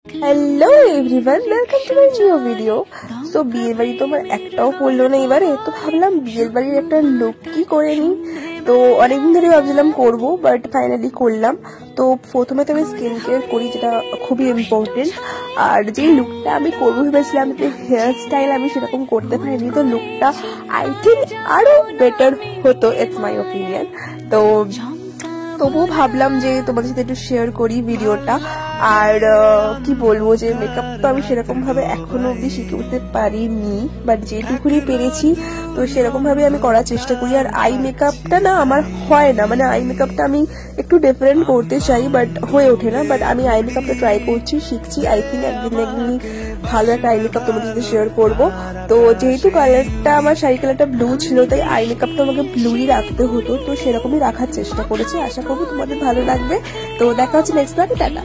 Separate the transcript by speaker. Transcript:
Speaker 1: Hello everyone, welcome to my new video. So বিয়ের বাড়ি তো আমার একটাও পড়লো না এবারে, তো ভাবলাম বিয়ের বাড়ির একটা লুক কি করে নিই। তো অনেকদিন ধরে ভাবছিলাম করবো, বাট ফাইনালি করলাম। তো প্রথমে তো আমি স্কিন কেয়ার করি, যেটা খুবই ইম্পর্টেন্ট। আর যেই লুকটা আমি করবো ভেবেছিলাম, যে হেয়ার স্টাইল আমি সেরকম করতে পারিনি, তো লুকটা আই থিঙ্ক আরো বেটার হতো, ইটস মাই ওপিনিয়ন। তো তবুও ভাবলাম যে তোমাদের সাথে একটু শেয়ার করি ভিডিওটা। আর কি বলবো, যে মেকআপ তো আমি সেরকম ভাবে এখনো অব্দি শিখে উঠতে পারিনি, বাট যেটুকুনি পেরেছি তো সেরকম ভাবে আমি করার চেষ্টা করি। আর আই মেকআপটা না আমার হয় না, মানে আই মেকআপটা আমি একটু ডিফারেন্ট করতে চাই, বাট হয়ে ওঠে না। বাট আমি আই মেকআপটা ট্রাই করছি, শিখছি। আই থিঙ্ক একদিন না একদিন ভালো একটা আই মেকআপ তোমাদের সাথে শেয়ার করবো। তো যেহেতু কালারটা আমার শাড়ি কালারটা ব্লু ছিল, তাই আই মেকআপটা আমাকে ব্লুই রাখতে হতো, তো সেরকমই রাখার চেষ্টা করেছি। আশা করবো তোমাদের ভালো লাগবে। তো দেখা হচ্ছে নেক্সট ব্লগে, টাটা।